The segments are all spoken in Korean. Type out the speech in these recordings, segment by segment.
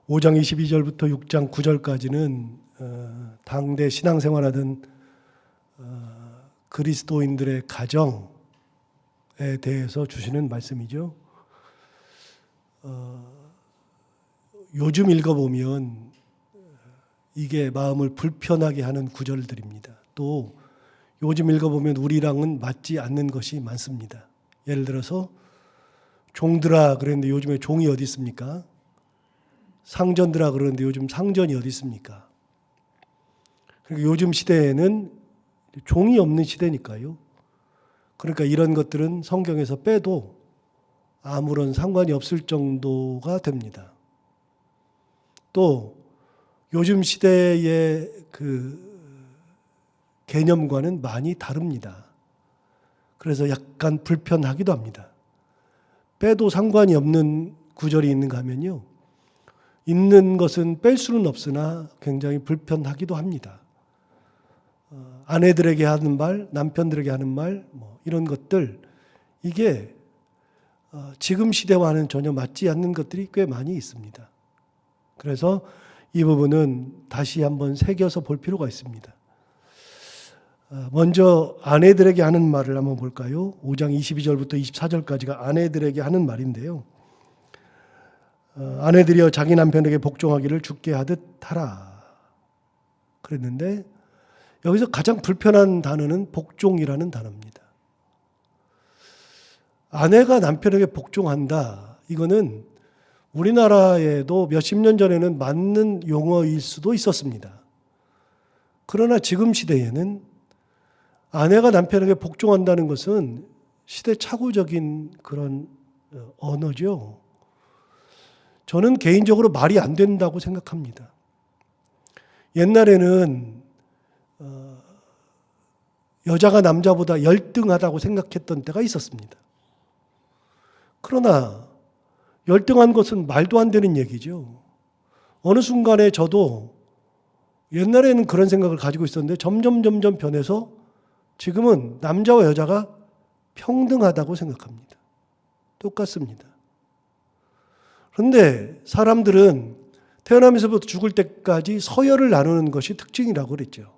5장 22절부터 6장 9절까지는 당대 신앙생활하던 그리스도인들의 가정에 대해서 주시는 말씀이죠. 요즘 읽어보면 이게 마음을 불편하게 하는 구절들입니다. 또 요즘 읽어보면 우리랑은 맞지 않는 것이 많습니다. 예를 들어서 종들아 그랬는데 요즘에 종이 어디 있습니까? 상전들아 그러는데 요즘 상전이 어디 있습니까? 그리고 요즘 시대에는 종이 없는 시대니까요. 그러니까 이런 것들은 성경에서 빼도 아무런 상관이 없을 정도가 됩니다. 또 요즘 시대의 그 개념과는 많이 다릅니다. 그래서 약간 불편하기도 합니다. 빼도 상관이 없는 구절이 있는가 하면요. 있는 것은 뺄 수는 없으나 굉장히 불편하기도 합니다. 아내들에게 하는 말, 남편들에게 하는 말, 이런 것들, 이게 지금 시대와는 전혀 맞지 않는 것들이 꽤 많이 있습니다. 그래서 이 부분은 다시 한번 새겨서 볼 필요가 있습니다. 먼저 아내들에게 하는 말을 한번 볼까요? 5장 22절부터 24절까지가 아내들에게 하는 말인데요. 아내들이여 자기 남편에게 복종하기를 주께 하듯 하라 그랬는데 여기서 가장 불편한 단어는 복종이라는 단어입니다. 아내가 남편에게 복종한다. 이거는 우리나라에도 몇십 년 전에는 맞는 용어일 수도 있었습니다. 그러나 지금 시대에는 아내가 남편에게 복종한다는 것은 시대착오적인 그런 언어죠. 저는 개인적으로 말이 안 된다고 생각합니다. 옛날에는 여자가 남자보다 열등하다고 생각했던 때가 있었습니다. 그러나 열등한 것은 말도 안 되는 얘기죠. 어느 순간에 저도 옛날에는 그런 생각을 가지고 있었는데 점점 변해서 지금은 남자와 여자가 평등하다고 생각합니다. 똑같습니다. 그런데 사람들은 태어나면서부터 죽을 때까지 서열을 나누는 것이 특징이라고 그랬죠.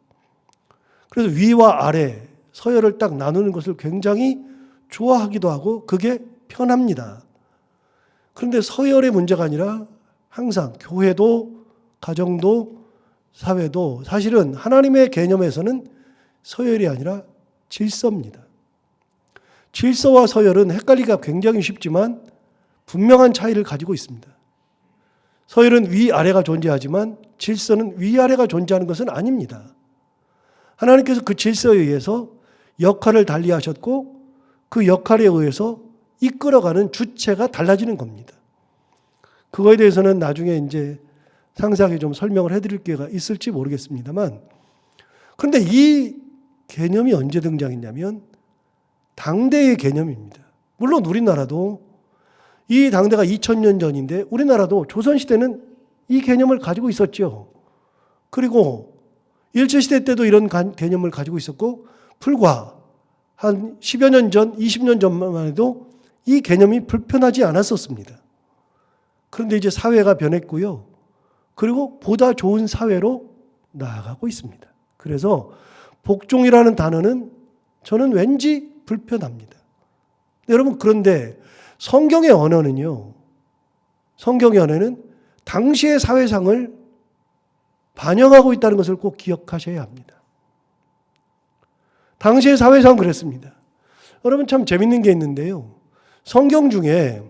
그래서 위와 아래 서열을 딱 나누는 것을 굉장히 좋아하기도 하고 그게 편합니다. 그런데 서열의 문제가 아니라 항상 교회도 가정도 사회도 사실은 하나님의 개념에서는 서열이 아니라 질서입니다. 질서와 서열은 헷갈리기가 굉장히 쉽지만 분명한 차이를 가지고 있습니다. 서열은 위아래가 존재하지만 질서는 위아래가 존재하는 것은 아닙니다. 하나님께서 그 질서에 의해서 역할을 달리하셨고 그 역할에 의해서 이끌어가는 주체가 달라지는 겁니다. 그거에 대해서는 나중에 이제 상세하게 좀 설명을 해드릴 기회가 있을지 모르겠습니다만 그런데 이 개념이 언제 등장했냐면 당대의 개념입니다. 물론 우리나라도 이 당대가 2000년 전인데 우리나라도 조선시대는 이 개념을 가지고 있었죠. 그리고 일제시대 때도 이런 개념을 가지고 있었고 불과 한 10여 년 전, 20년 전만 해도 이 개념이 불편하지 않았었습니다. 그런데 이제 사회가 변했고요. 그리고 보다 좋은 사회로 나아가고 있습니다. 그래서 복종이라는 단어는 저는 왠지 불편합니다. 여러분 그런데 성경의 언어는요. 성경의 언어는 당시의 사회상을 반영하고 있다는 것을 꼭 기억하셔야 합니다. 당시의 사회상은 그랬습니다. 여러분 참 재밌는 게 있는데요. 성경 중에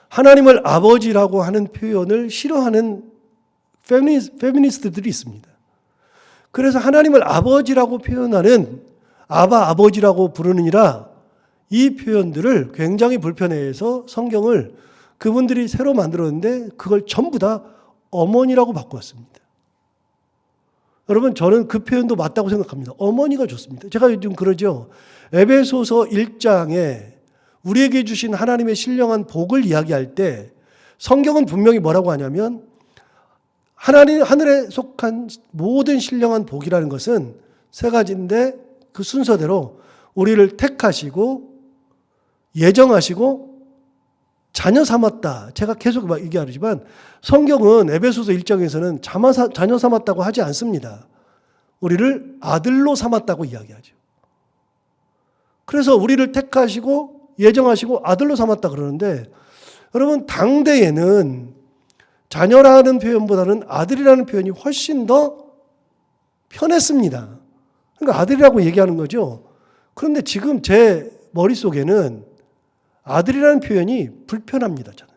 하나님을 아버지라고 하는 표현을 싫어하는 페미니스트들이 있습니다. 그래서 하나님을 아버지라고 표현하는 아버지라고 부르느니라 이 표현들을 굉장히 불편해해서 성경을 그분들이 새로 만들었는데 그걸 전부 다 어머니라고 바꾸었습니다. 여러분 저는 그 표현도 맞다고 생각합니다. 어머니가 좋습니다. 제가 요즘 그러죠. 에베소서 1장에 우리에게 주신 하나님의 신령한 복을 이야기할 때 성경은 분명히 뭐라고 하냐면 하늘에 속한 모든 신령한 복이라는 것은 세 가지인데 그 순서대로 우리를 택하시고 예정하시고 자녀 삼았다. 제가 계속 얘기하지만 성경은 에베소서 1장에서는 자녀 삼았다고 하지 않습니다. 우리를 아들로 삼았다고 이야기하죠. 그래서 우리를 택하시고 예정하시고 아들로 삼았다 그러는데, 여러분 당대에는 자녀라는 표현보다는 아들이라는 표현이 훨씬 더 편했습니다. 그러니까 아들이라고 얘기하는 거죠. 그런데 지금 제 머릿속에는 아들이라는 표현이 불편합니다, 저는.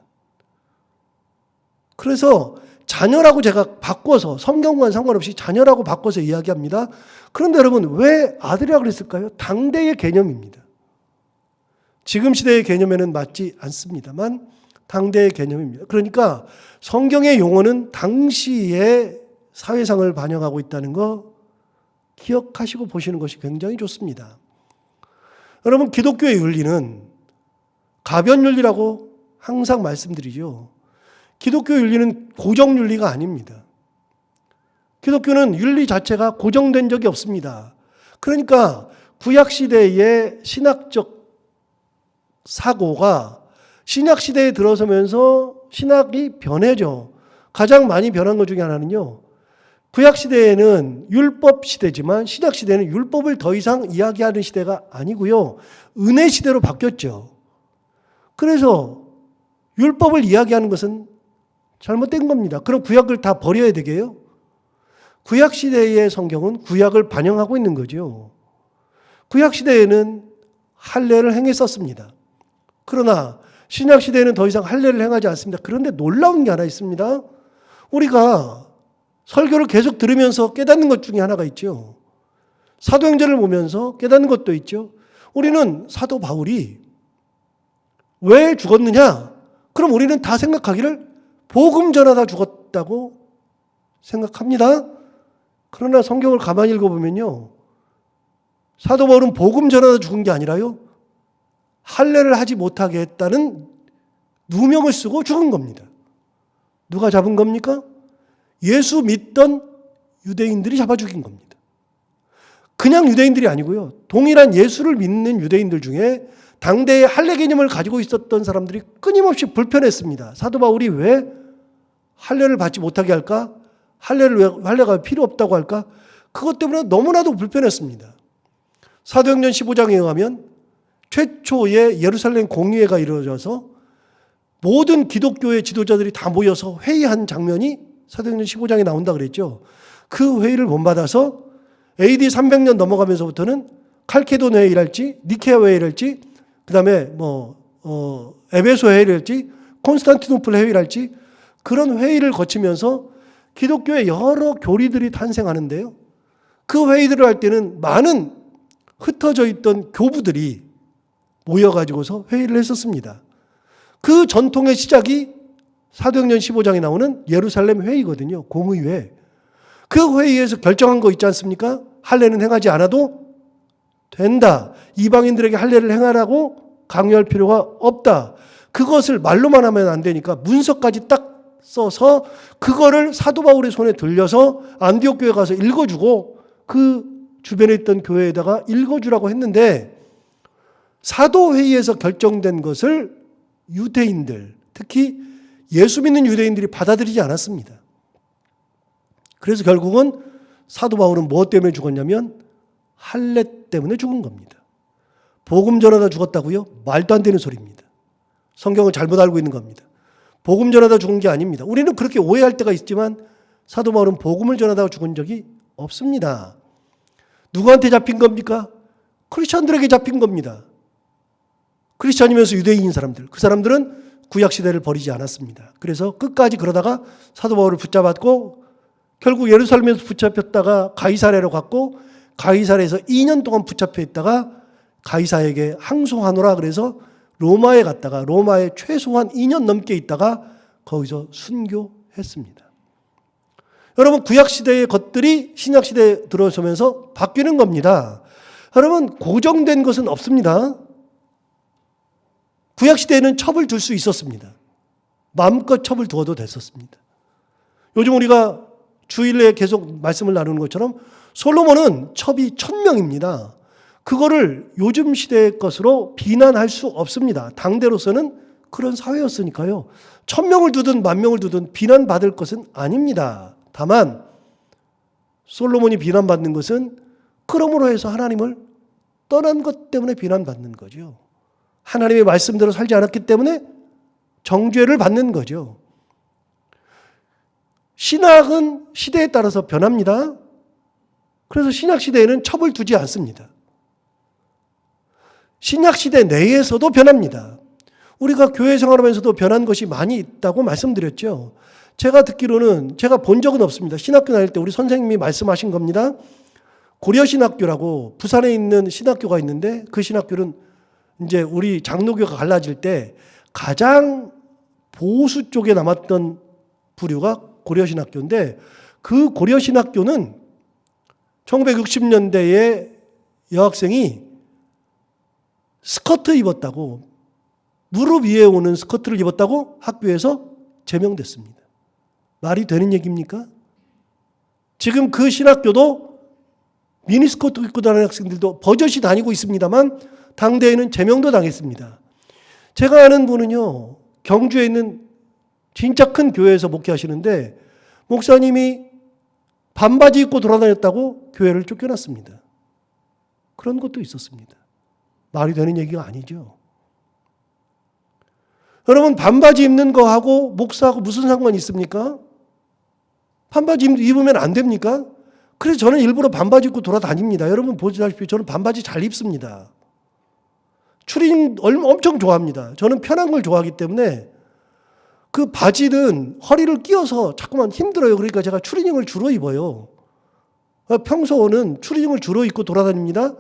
그래서 자녀라고 제가 바꿔서, 성경과는 상관없이 자녀라고 바꿔서 이야기합니다. 그런데 여러분, 왜 아들이라고 그랬을까요? 당대의 개념입니다. 지금 시대의 개념에는 맞지 않습니다만 당대의 개념입니다. 그러니까 성경의 용어는 당시의 사회상을 반영하고 있다는 거 기억하시고 보시는 것이 굉장히 좋습니다. 여러분, 기독교의 윤리는 가변윤리라고 항상 말씀드리죠. 기독교 윤리는 고정 윤리가 아닙니다. 기독교는 윤리 자체가 고정된 적이 없습니다. 그러니까 구약시대의 신학적 사고가 신약시대에 들어서면서 신학이 변해져. 가장 많이 변한 것 중에 하나는요, 구약시대에는 율법시대지만 신약시대는 율법을 더 이상 이야기하는 시대가 아니고요, 은혜시대로 바뀌었죠. 그래서 율법을 이야기하는 것은 잘못된 겁니다. 그럼 구약을 다 버려야 되게요? 구약시대의 성경은 구약을 반영하고 있는 거죠. 구약시대에는 할례를 행했었습니다. 그러나 신약시대에는 더 이상 할례를 행하지 않습니다. 그런데 놀라운 게 하나 있습니다. 우리가 설교를 계속 들으면서 깨닫는 것 중에 하나가 있죠. 사도행전을 보면서 깨닫는 것도 있죠. 우리는 사도 바울이 왜 죽었느냐? 그럼 우리는 다 생각하기를 복음 전하다 죽었다고 생각합니다. 그러나 성경을 가만히 읽어보면요, 사도 바울은 복음 전하다 죽은 게 아니라요, 할례를 하지 못하게 했다는 누명을 쓰고 죽은 겁니다. 누가 잡은 겁니까? 예수 믿던 유대인들이 잡아 죽인 겁니다. 그냥 유대인들이 아니고요, 동일한 예수를 믿는 유대인들 중에 당대의 할례 개념을 가지고 있었던 사람들이 끊임없이 불편했습니다. 사도 바울이 왜 할례를 받지 못하게 할까? 할례가 필요 없다고 할까? 그것 때문에 너무나도 불편했습니다. 사도행전 15장에 의하면 최초의 예루살렘 공의회가 이루어져서 모든 기독교의 지도자들이 다 모여서 회의한 장면이 사도행전 15장에 나온다 그랬죠. 그 회의를 본받아서 AD 300년 넘어가면서부터는 칼케돈 회의랄지 니케아 회의랄지 그다음에 에베소 회의랄지 콘스탄티노플 회의랄지 그런 회의를 거치면서 기독교의 여러 교리들이 탄생하는데요. 그 회의들을 할 때는 많은 흩어져 있던 교부들이 모여가지고서 회의를 했었습니다. 그 전통의 시작이 사도행전 15장에 나오는 예루살렘 회의거든요. 공의회. 그 회의에서 결정한 거 있지 않습니까? 할례는 행하지 않아도 된다. 이방인들에게 할례를 행하라고 강요할 필요가 없다. 그것을 말로만 하면 안 되니까 문서까지 딱 써서 그거를 사도 바울의 손에 들려서 안디옥 교회 가서 읽어주고 그 주변에 있던 교회에다가 읽어주라고 했는데, 사도회의에서 결정된 것을 유대인들, 특히 예수 믿는 유대인들이 받아들이지 않았습니다. 그래서 결국은 사도 바울은 무엇 때문에 죽었냐면 할례 때문에 죽은 겁니다. 복음 전하다 죽었다고요? 말도 안 되는 소리입니다. 성경을 잘못 알고 있는 겁니다. 복음 전하다 죽은 게 아닙니다. 우리는 그렇게 오해할 때가 있지만 사도 바울은 복음을 전하다가 죽은 적이 없습니다. 누구한테 잡힌 겁니까? 크리스천들에게 잡힌 겁니다. 크리스천이면서 유대인인 사람들, 그 사람들은 구약시대를 버리지 않았습니다. 그래서 끝까지 그러다가 사도 바울을 붙잡았고 결국 예루살렘에서 붙잡혔다가 가이사랴로 갔고 가이사랴에서 2년 동안 붙잡혀 있다가 가이사에게 항소하노라 그래서 로마에 갔다가 로마에 최소한 2년 넘게 있다가 거기서 순교했습니다. 여러분, 구약시대의 것들이 신약시대에 들어서면서 바뀌는 겁니다. 여러분, 고정된 것은 없습니다. 구약시대에는 첩을 둘 수 있었습니다. 마음껏 첩을 두어도 됐었습니다. 요즘 우리가 주일에 계속 말씀을 나누는 것처럼 솔로몬은 첩이 1000명입니다. 그거를 요즘 시대의 것으로 비난할 수 없습니다. 당대로서는 그런 사회였으니까요. 1000명을 두든 10,000명을 두든 비난받을 것은 아닙니다. 다만 솔로몬이 비난받는 것은 그러므로 해서 하나님을 떠난 것 때문에 비난받는 거죠. 하나님의 말씀대로 살지 않았기 때문에 정죄를 받는 거죠. 신학은 시대에 따라서 변합니다. 그래서 신약 시대에는 첩을 두지 않습니다. 신약 시대 내에서도 변합니다. 우리가 교회 생활하면서도 변한 것이 많이 있다고 말씀드렸죠. 제가 듣기로는 제가 본 적은 없습니다. 신학교 다닐 때 우리 선생님이 말씀하신 겁니다. 고려신학교라고 부산에 있는 신학교가 있는데 그 신학교는 이제 우리 장로교가 갈라질 때 가장 보수 쪽에 남았던 부류가 고려신학교인데 그 고려신학교는 1960년대에 여학생이 스커트 입었다고, 무릎 위에 오는 스커트를 입었다고 학교에서 제명됐습니다. 말이 되는 얘기입니까? 지금 그 신학교도 미니스커트 입고 다니는 학생들도 버젓이 다니고 있습니다만 당대에는 제명도 당했습니다. 제가 아는 분은요, 경주에 있는 진짜 큰 교회에서 목회하시는데 목사님이 반바지 입고 돌아다녔다고 교회를 쫓겨났습니다. 그런 것도 있었습니다. 말이 되는 얘기가 아니죠. 여러분, 반바지 입는 거하고 목사하고 무슨 상관이 있습니까? 반바지 입으면 안 됩니까? 그래서 저는 일부러 반바지 입고 돌아다닙니다. 여러분 보시다시피 저는 반바지 잘 입습니다. 추리닝 엄청 좋아합니다. 저는 편한 걸 좋아하기 때문에 그 바지는 허리를 끼워서 자꾸만 힘들어요. 그러니까 제가 추리닝을 주로 입어요. 평소는 추리닝을 주로 입고 돌아다닙니다.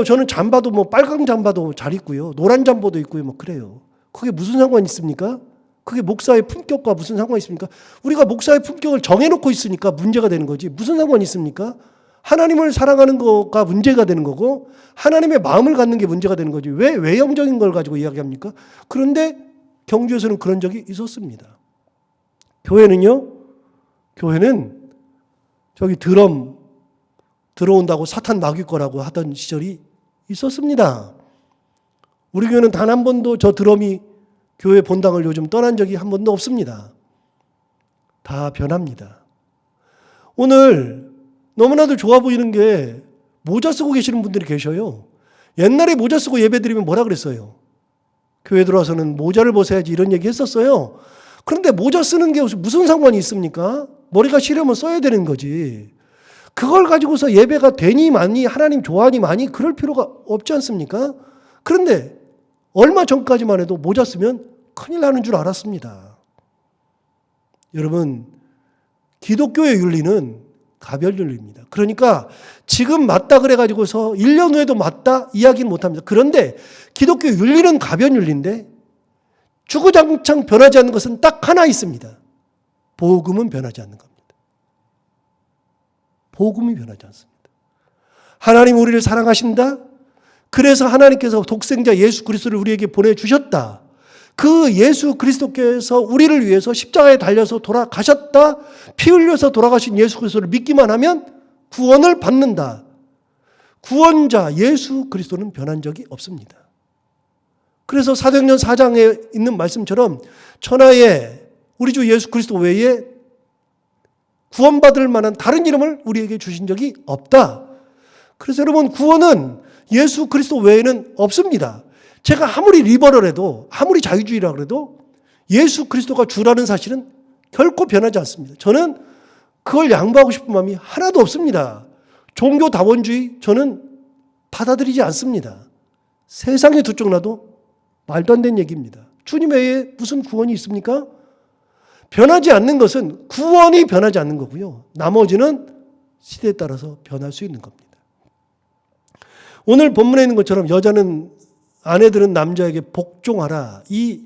저는 잠바도 빨강 잠바도 잘 입고요. 노란 잠바도 입고요. 그래요. 그게 무슨 상관이 있습니까? 그게 목사의 품격과 무슨 상관이 있습니까? 우리가 목사의 품격을 정해놓고 있으니까 문제가 되는 거지. 무슨 상관이 있습니까? 하나님을 사랑하는 거가 문제가 되는 거고 하나님의 마음을 갖는 게 문제가 되는 거지. 왜 외형적인 걸 가지고 이야기합니까? 그런데 경주에서는 그런 적이 있었습니다. 교회는요, 교회는 저기 드럼 들어온다고 사탄 막일 거라고 하던 시절이 있었습니다. 우리 교회는 단 한 번도 저 드럼이 교회 본당을 요즘 떠난 적이 한 번도 없습니다. 다 변합니다. 오늘 너무나도 좋아 보이는 게 모자 쓰고 계시는 분들이 계셔요. 옛날에 모자 쓰고 예배드리면 뭐라 그랬어요? 교회 들어와서는 모자를 벗어야지 이런 얘기 했었어요. 그런데 모자 쓰는 게 무슨 상관이 있습니까? 머리가 시려면 써야 되는 거지. 그걸 가지고서 예배가 되니 많이 하나님 좋아하니 많이 그럴 필요가 없지 않습니까? 그런데 얼마 전까지만 해도 모자 쓰면 큰일 나는 줄 알았습니다. 여러분, 기독교의 윤리는 가별 윤리입니다. 그러니까 지금 맞다 그래가지고서 1년 후에도 맞다 이야기는 못합니다. 그런데 기독교 윤리는 가별 윤리인데 주구장창 변하지 않는 것은 딱 하나 있습니다. 복음은 변하지 않는 겁니다. 복음이 변하지 않습니다. 하나님 우리를 사랑하신다. 그래서 하나님께서 독생자 예수 그리스도를 우리에게 보내주셨다. 그 예수 그리스도께서 우리를 위해서 십자가에 달려서 돌아가셨다. 피 흘려서 돌아가신 예수 그리스도를 믿기만 하면 구원을 받는다. 구원자 예수 그리스도는 변한 적이 없습니다. 그래서 사도행전 4장에 있는 말씀처럼 천하에 우리 주 예수 그리스도 외에 구원받을 만한 다른 이름을 우리에게 주신 적이 없다. 그래서 여러분, 구원은 예수 그리스도 외에는 없습니다. 제가 아무리 리버럴해도 아무리 자유주의라 그래도 예수 그리스도가 주라는 사실은 결코 변하지 않습니다. 저는 그걸 양보하고 싶은 마음이 하나도 없습니다. 종교다원주의 저는 받아들이지 않습니다. 세상에 두 쪽 나도 말도 안 되는 얘기입니다. 주님 외에 무슨 구원이 있습니까? 변하지 않는 것은 구원이 변하지 않는 거고요. 나머지는 시대에 따라서 변할 수 있는 겁니다. 오늘 본문에 있는 것처럼 여자는 아내들은 남자에게 복종하라 이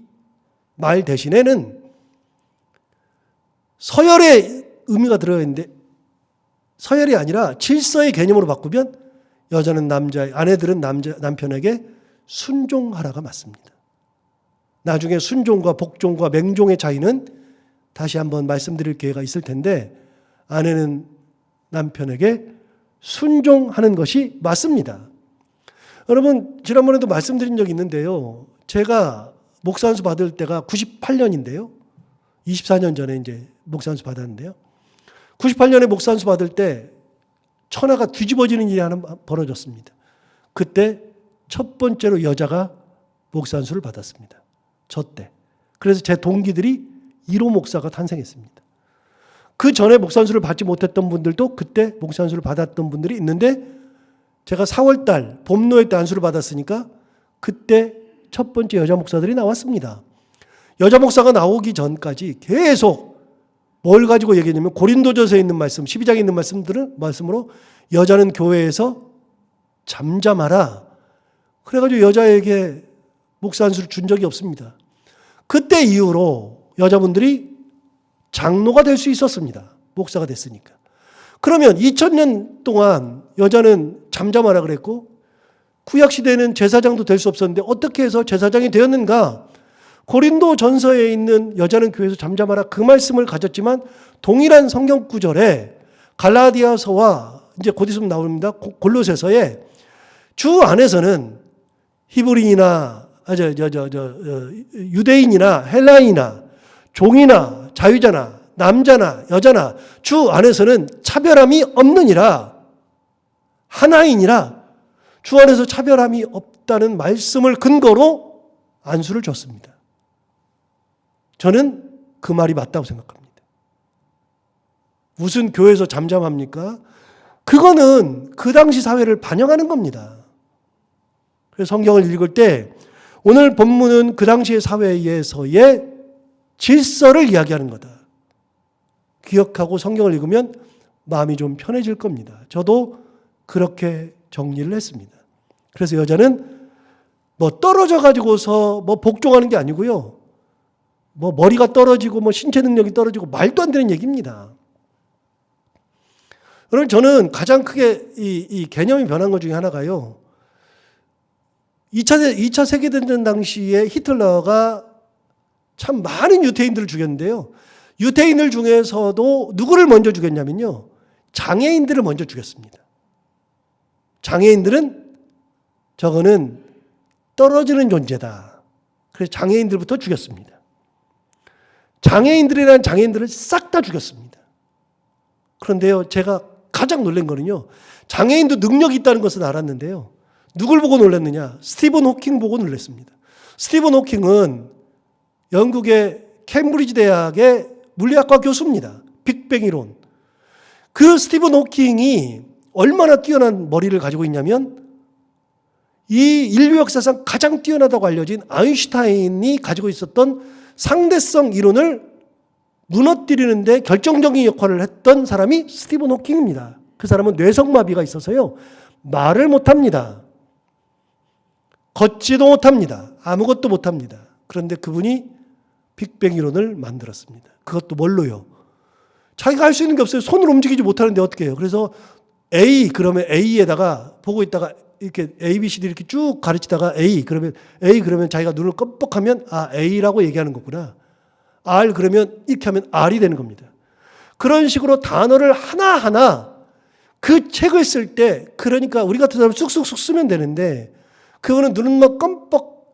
말 대신에는 서열의 의미가 들어가 있는데 서열이 아니라 질서의 개념으로 바꾸면 여자는 아내들은 남편에게 순종하라가 맞습니다. 나중에 순종과 복종과 맹종의 차이는 다시 한번 말씀드릴 기회가 있을 텐데 아내는 남편에게 순종하는 것이 맞습니다. 여러분, 지난번에도 말씀드린 적이 있는데요. 제가 목사 안수 받을 때가 98년인데요. 24년 전에 이제 목사 안수 받았는데요. 98년에 목사 안수 받을 때 천하가 뒤집어지는 일이 하나 벌어졌습니다. 그때 첫 번째로 여자가 목사 안수를 받았습니다. 저 때. 그래서 제 동기들이 1호 목사가 탄생했습니다. 그 전에 목사 안수를 받지 못했던 분들도 그때 목사 안수를 받았던 분들이 있는데 제가 4월 달 봄노예 때 안수를 받았으니까 그때 첫 번째 여자 목사들이 나왔습니다. 여자 목사가 나오기 전까지 계속 뭘 가지고 얘기했냐면 고린도전서에 있는 말씀, 12장에 있는 말씀으로 여자는 교회에서 잠잠하라. 그래가지고 여자에게 목사 안수를 준 적이 없습니다. 그때 이후로 여자분들이 장로가 될 수 있었습니다. 목사가 됐으니까. 그러면 2000년 동안 여자는 잠잠하라 그랬고 구약시대에는 제사장도 될 수 없었는데 어떻게 해서 제사장이 되었는가? 고린도 전서에 있는 여자는 교회에서 잠잠하라 그 말씀을 가졌지만 동일한 성경 구절에 갈라디아서와 이제 곧 있으면 나옵니다. 골로새서에 주 안에서는 히브리인이나 유대인이나 헬라인이나 종이나 자유자나 남자나 여자나 주 안에서는 차별함이 없느니라. 하나이니라. 주 안에서 차별함이 없다는 말씀을 근거로 안수를 줬습니다. 저는 그 말이 맞다고 생각합니다. 무슨 교회에서 잠잠합니까? 그거는 그 당시 사회를 반영하는 겁니다. 그래서 성경을 읽을 때 오늘 본문은 그 당시의 사회에서의 질서를 이야기하는 거다. 기억하고 성경을 읽으면 마음이 좀 편해질 겁니다. 저도 그렇게 정리를 했습니다. 그래서 여자는 뭐 떨어져 가지고서 뭐 복종하는 게 아니고요. 뭐 머리가 떨어지고 뭐 신체 능력이 떨어지고 말도 안 되는 얘기입니다. 여러분 저는 가장 크게 이 개념이 변한 것 중에 하나가요. 2차 세계대전 당시에 히틀러가 참 많은 유태인들을 죽였는데요. 유태인들 중에서도 누구를 먼저 죽였냐면요. 장애인들을 먼저 죽였습니다. 장애인들은 저거는 떨어지는 존재다. 그래서 장애인들부터 죽였습니다. 장애인들이라는 장애인들을 싹 다 죽였습니다. 그런데요, 제가 가장 놀란 거는요, 장애인도 능력이 있다는 것은 알았는데요, 누굴 보고 놀랐느냐? 스티븐 호킹 보고 놀랐습니다. 스티븐 호킹은 영국의 캠브리지 대학의 물리학과 교수입니다. 빅뱅 이론. 그 스티븐 호킹이 얼마나 뛰어난 머리를 가지고 있냐면 이 인류 역사상 가장 뛰어나다고 알려진 아인슈타인이 가지고 있었던 상대성 이론을 무너뜨리는데 결정적인 역할을 했던 사람이 스티븐 호킹입니다. 그 사람은 뇌성마비가 있어서요. 말을 못합니다. 걷지도 못합니다. 아무것도 못합니다. 그런데 그분이 빅뱅 이론을 만들었습니다. 그것도 뭘로요? 자기가 할 수 있는 게 없어요. 손을 움직이지 못하는데 어떻게 해요? 그래서 A 그러면 A에다가 보고 있다가 이렇게 A, B, C, D 이렇게 쭉 가르치다가 A 그러면 자기가 눈을 껌뻑하면 아 A라고 얘기하는 거구나. R 그러면 이렇게 하면 R이 되는 겁니다. 그런 식으로 단어를 하나하나 그 책을 쓸 때 그러니까 우리 같은 사람 쑥쑥쑥 쓰면 되는데 그거는 눈만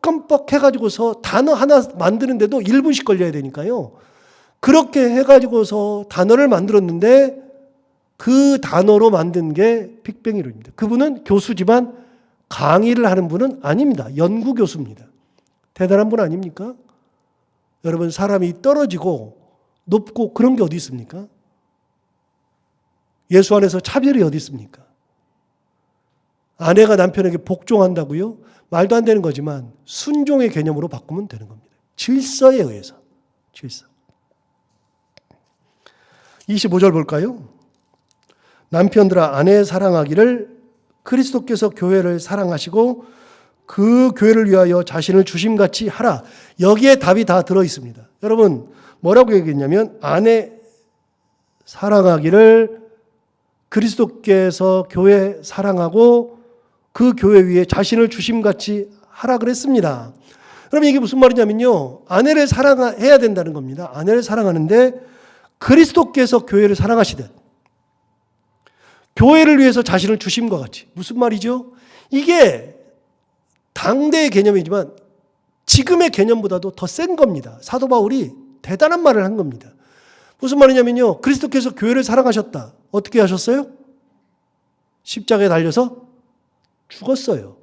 껌뻑 해가지고서 단어 하나 만드는데도 1분씩 걸려야 되니까요. 그렇게 해가지고서 단어를 만들었는데 그 단어로 만든 게 빅뱅 이론입니다. 그분은 교수지만 강의를 하는 분은 아닙니다. 연구 교수입니다. 대단한 분 아닙니까? 여러분 사람이 떨어지고 높고 그런 게 어디 있습니까? 예수 안에서 차별이 어디 있습니까? 아내가 남편에게 복종한다고요? 말도 안 되는 거지만 순종의 개념으로 바꾸면 되는 겁니다. 질서에 의해서. 질서. 25절 볼까요? 남편들아 아내 사랑하기를 그리스도께서 교회를 사랑하시고 그 교회를 위하여 자신을 주심같이 하라. 여기에 답이 다 들어있습니다. 여러분 뭐라고 얘기했냐면 아내 사랑하기를 그리스도께서 교회 사랑하고 그 교회 위에 자신을 주심같이 하라 그랬습니다. 그럼 이게 무슨 말이냐면요. 아내를 사랑해야 된다는 겁니다. 아내를 사랑하는데 그리스도께서 교회를 사랑하시듯 교회를 위해서 자신을 주심과 같이. 무슨 말이죠? 이게 당대의 개념이지만 지금의 개념보다도 더 센 겁니다. 사도 바울이 대단한 말을 한 겁니다. 무슨 말이냐면요. 그리스도께서 교회를 사랑하셨다. 어떻게 하셨어요? 십자가에 달려서 죽었어요.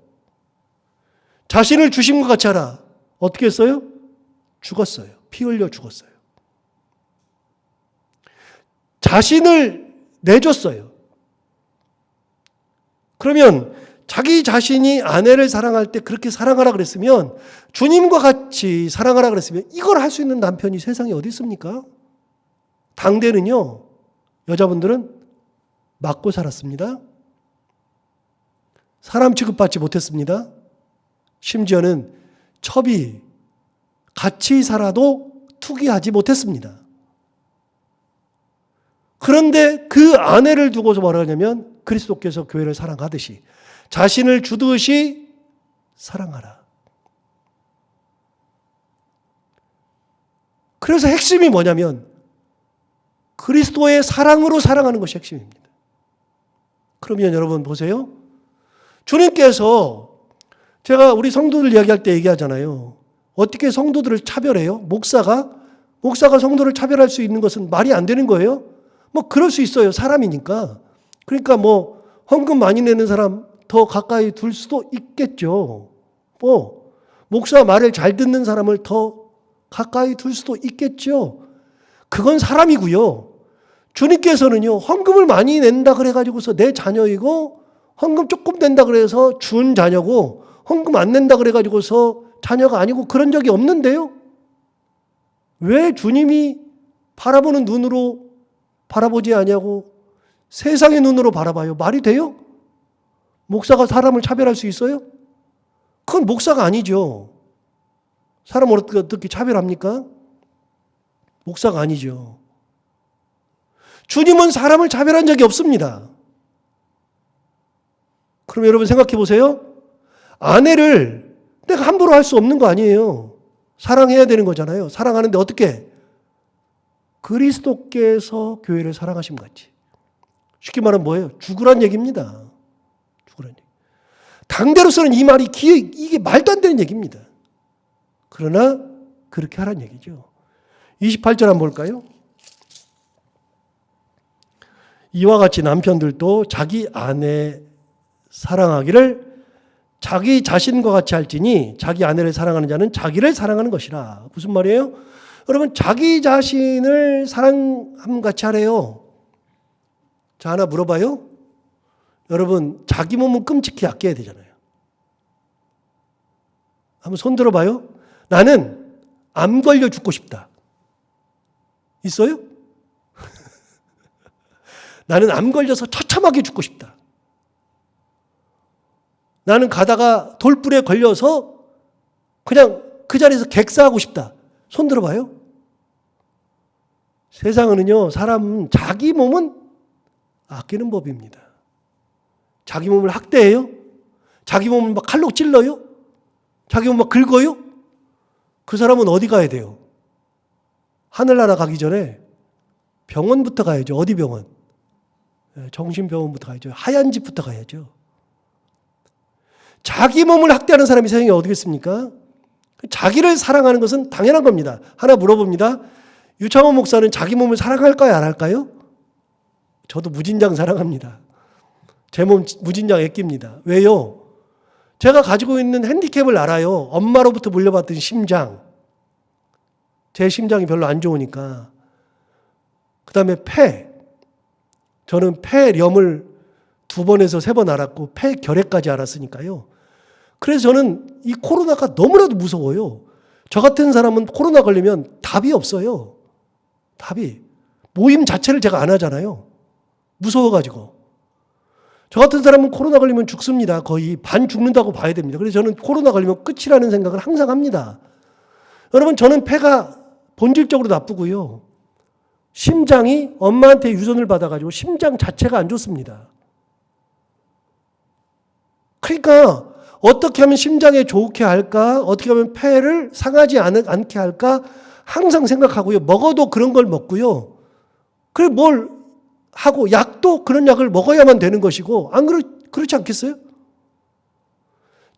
자신을 주심과 같이 하라. 어떻게 했어요? 죽었어요. 피 흘려 죽었어요. 자신을 내줬어요. 그러면 자기 자신이 아내를 사랑할 때 그렇게 사랑하라 그랬으면, 주님과 같이 사랑하라 그랬으면 이걸 할 수 있는 남편이 세상에 어디 있습니까? 당대는요, 여자분들은 맞고 살았습니다. 사람 취급받지 못했습니다. 심지어는 첩이 같이 살아도 투기하지 못했습니다. 그런데 그 아내를 두고서 뭐라 하냐면, 그리스도께서 교회를 사랑하듯이 자신을 주듯이 사랑하라. 그래서 핵심이 뭐냐면 그리스도의 사랑으로 사랑하는 것이 핵심입니다. 그러면 여러분 보세요. 주님께서, 제가 우리 성도들 이야기할 때 얘기하잖아요. 어떻게 성도들을 차별해요? 목사가 성도를 차별할 수 있는 것은 말이 안 되는 거예요. 뭐 그럴 수 있어요. 사람이니까. 그러니까 뭐 헌금 많이 내는 사람 더 가까이 둘 수도 있겠죠. 뭐 목사 말을 잘 듣는 사람을 더 가까이 둘 수도 있겠죠. 그건 사람이고요. 주님께서는요, 헌금을 많이 낸다 그래가지고서 내 자녀이고, 헌금 조금 낸다 그래서 준 자녀고, 헌금 안 낸다 그래가지고서 자녀가 아니고, 그런 적이 없는데요. 왜 주님이 바라보는 눈으로 바라보지 아니하고 세상의 눈으로 바라봐요? 말이 돼요? 목사가 사람을 차별할 수 있어요? 그건 목사가 아니죠. 사람을 어떻게 차별합니까? 목사가 아니죠. 주님은 사람을 차별한 적이 없습니다. 그럼 여러분 생각해 보세요. 아내를 내가 함부로 할 수 없는 거 아니에요. 사랑해야 되는 거잖아요. 사랑하는데 어떻게? 그리스도께서 교회를 사랑하심 같이. 쉽게 말하면 뭐예요? 죽으란 얘기입니다. 죽으란 얘기. 당대로서는 이 말이 이게 말도 안 되는 얘기입니다. 그러나 그렇게 하란 얘기죠. 28절 한번 볼까요? 이와 같이 남편들도 자기 아내 사랑하기를 자기 자신과 같이 할지니 자기 아내를 사랑하는 자는 자기를 사랑하는 것이라. 무슨 말이에요? 여러분, 자기 자신을 사랑함 같이 하래요. 자, 하나 물어봐요. 여러분, 자기 몸은 끔찍히 아껴야 되잖아요. 한번 손 들어봐요. 나는 암 걸려 죽고 싶다. 있어요? 나는 암 걸려서 처참하게 죽고 싶다. 나는 가다가 돌불에 걸려서 그냥 그 자리에서 객사하고 싶다. 손 들어봐요. 세상은요, 사람은 자기 몸은 아끼는 법입니다. 자기 몸을 학대해요? 자기 몸을 막 칼로 찔러요? 자기 몸 막 긁어요? 그 사람은 어디 가야 돼요? 하늘나라 가기 전에 병원부터 가야죠. 어디 병원? 정신병원부터 가야죠. 하얀 집부터 가야죠. 자기 몸을 학대하는 사람이 세상에 어디 있습니까? 자기를 사랑하는 것은 당연한 겁니다. 하나 물어봅니다. 유창원 목사는 자기 몸을 사랑할까요? 안 할까요? 저도 무진장 사랑합니다. 제 몸 무진장 아낍니다. 왜요? 제가 가지고 있는 핸디캡을 알아요. 엄마로부터 물려받던 심장. 제 심장이 별로 안 좋으니까. 그 다음에 폐. 저는 폐렴을 2번에서 3번 알았고 폐결핵까지 알았으니까요. 그래서 저는 이 코로나가 너무나도 무서워요. 저 같은 사람은 코로나 걸리면 답이 없어요. 답이. 모임 자체를 제가 안 하잖아요. 무서워가지고. 저 같은 사람은 코로나 걸리면 죽습니다. 거의 반 죽는다고 봐야 됩니다. 그래서 저는 코로나 걸리면 끝이라는 생각을 항상 합니다. 여러분, 저는 폐가 본질적으로 나쁘고요. 심장이 엄마한테 유전을 받아가지고 심장 자체가 안 좋습니다. 그러니까 어떻게 하면 심장에 좋게 할까? 어떻게 하면 폐를 상하지 않게 할까? 항상 생각하고요. 먹어도 그런 걸 먹고요. 그래 뭘 하고 약도 그런 약을 먹어야만 되는 것이고, 안 그렇지 않겠어요?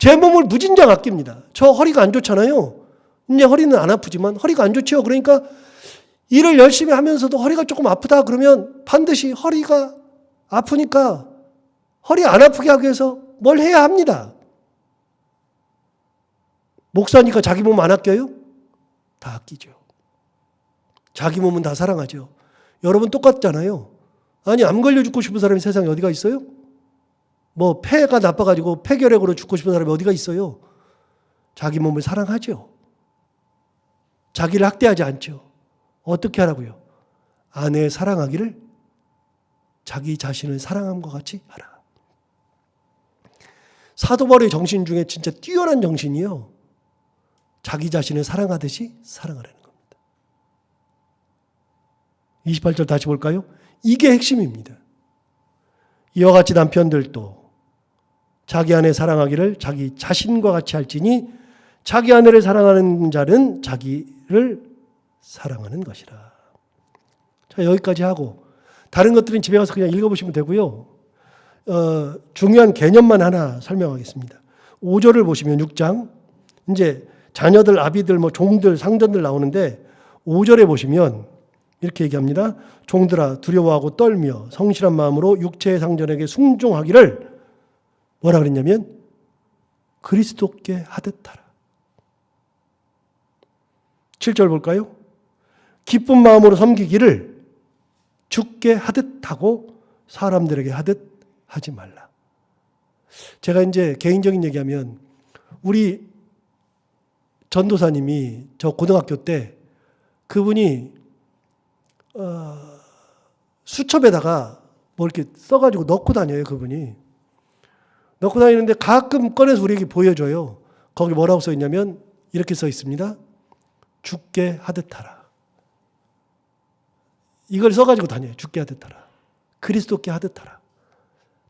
제 몸을 무진장 아낍니다. 저 허리가 안 좋잖아요. 이제 허리는 안 아프지만 허리가 안 좋죠. 그러니까 일을 열심히 하면서도 허리가 조금 아프다 그러면 반드시 허리가 아프니까 허리 안 아프게 하기 위해서 뭘 해야 합니다. 목사니까 자기 몸 안 아껴요? 다 아끼죠. 자기 몸은 다 사랑하죠. 여러분 똑같잖아요. 아니 암 걸려 죽고 싶은 사람이 세상에 어디가 있어요? 뭐 폐가 나빠가지고 폐결핵으로 죽고 싶은 사람이 어디가 있어요? 자기 몸을 사랑하죠. 자기를 학대하지 않죠. 어떻게 하라고요? 아내 사랑하기를 자기 자신을 사랑함과 같이 하라. 사도 바울의 정신 중에 진짜 뛰어난 정신이요. 자기 자신을 사랑하듯이 사랑하라는 겁니다. 28절 다시 볼까요? 이게 핵심입니다. 이와 같이 남편들도 자기 아내 사랑하기를 자기 자신과 같이 할지니 자기 아내를 사랑하는 자는 자기를 사랑하는 것이라. 자, 여기까지 하고 다른 것들은 집에 가서 그냥 읽어보시면 되고요. 중요한 개념만 하나 설명하겠습니다. 5절을 보시면 6장 이제 자녀들, 아비들, 뭐 종들, 상전들 나오는데 5절에 보시면 이렇게 얘기합니다. 종들아 두려워하고 떨며 성실한 마음으로 육체의 상전에게 순종하기를 뭐라 그랬냐면 그리스도께 하듯 하라. 7절 볼까요? 기쁜 마음으로 섬기기를 주께 하듯 하고 사람들에게 하듯 하지 말라. 제가 이제 개인적인 얘기하면 우리 전도사님이 저 고등학교 때 그분이 수첩에다가 뭐 이렇게 써가지고 넣고 다녀요. 그분이 넣고 다니는데 가끔 꺼내서 우리에게 보여줘요. 거기 뭐라고 써 있냐면 이렇게 써 있습니다. 주께 하듯 하라. 이걸 써가지고 다녀요. 주께 하듯 하라. 그리스도께 하듯 하라.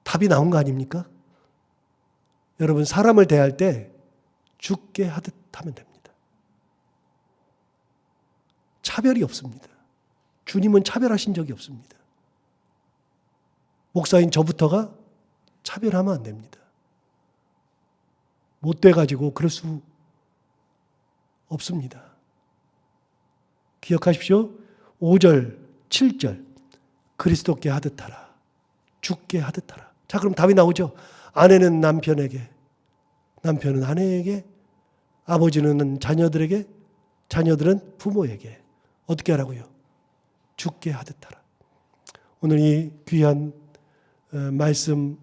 답이 나온 거 아닙니까? 여러분 사람을 대할 때 주께 하듯 하면 됩니다. 차별이 없습니다. 주님은 차별하신 적이 없습니다. 목사인 저부터가 차별하면 안 됩니다. 못 돼가지고 그럴 수 없습니다. 기억하십시오. 5절, 7절 그리스도께 하듯 하라. 주께 하듯 하라. 자, 그럼 답이 나오죠. 아내는 남편에게, 남편은 아내에게, 아버지는 자녀들에게, 자녀들은 부모에게 어떻게 하라고요? 주께 하듯 하라. 오늘 이 귀한 말씀의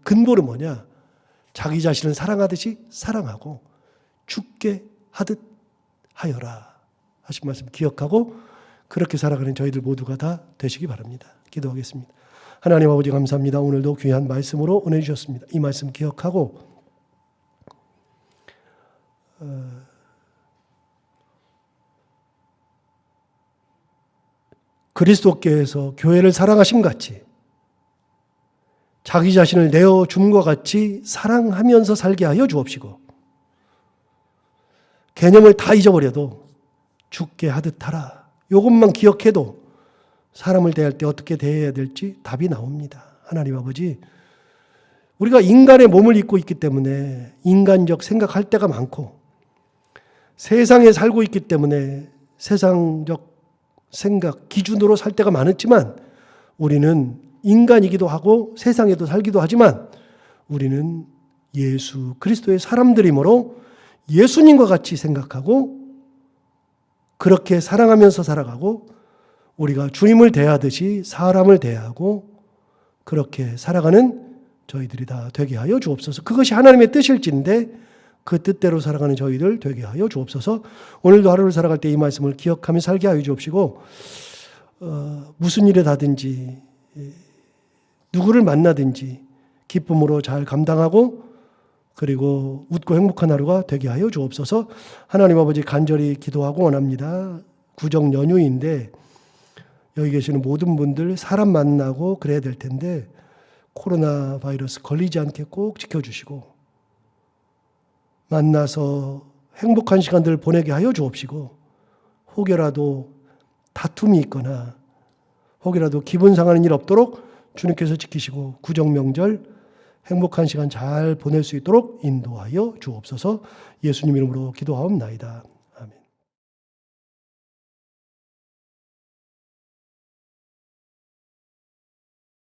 근본은 뭐냐? 자기 자신을 사랑하듯이 사랑하고 주께 하듯 하여라 하신 말씀 기억하고 그렇게 살아가는 저희들 모두가 다 되시기 바랍니다. 기도하겠습니다. 하나님 아버지 감사합니다. 오늘도 귀한 말씀으로 은혜 주셨습니다. 이 말씀 기억하고 그리스도께서 교회를 사랑하심 같이 자기 자신을 내어줌과 같이 사랑하면서 살게 하여 주옵시고 개념을 다 잊어버려도 주께 하듯 하라. 이것만 기억해도 사람을 대할 때 어떻게 대해야 될지 답이 나옵니다. 하나님 아버지, 우리가 인간의 몸을 입고 있기 때문에 인간적 생각할 때가 많고 세상에 살고 있기 때문에 세상적 생각, 기준으로 살 때가 많았지만 우리는 인간이기도 하고 세상에도 살기도 하지만 우리는 예수 그리스도의 사람들이므로 예수님과 같이 생각하고 그렇게 사랑하면서 살아가고 우리가 주님을 대하듯이 사람을 대하고 그렇게 살아가는 저희들이 다 되게 하여 주옵소서. 그것이 하나님의 뜻일진데 그 뜻대로 살아가는 저희들 되게 하여 주옵소서. 오늘도 하루를 살아갈 때 이 말씀을 기억하며 살게 하여 주옵시고 무슨 일에 다든지 누구를 만나든지 기쁨으로 잘 감당하고 그리고 웃고 행복한 하루가 되게 하여 주옵소서. 하나님 아버지 간절히 기도하고 원합니다. 구정 연휴인데 여기 계시는 모든 분들 사람 만나고 그래야 될 텐데 코로나 바이러스 걸리지 않게 꼭 지켜주시고 만나서 행복한 시간들을 보내게 하여 주옵시고 혹여라도 다툼이 있거나 혹여라도 기분 상하는 일 없도록 주님께서 지키시고 구정 명절 행복한 시간 잘 보낼 수 있도록 인도하여 주옵소서. 예수님 이름으로 기도하옵나이다.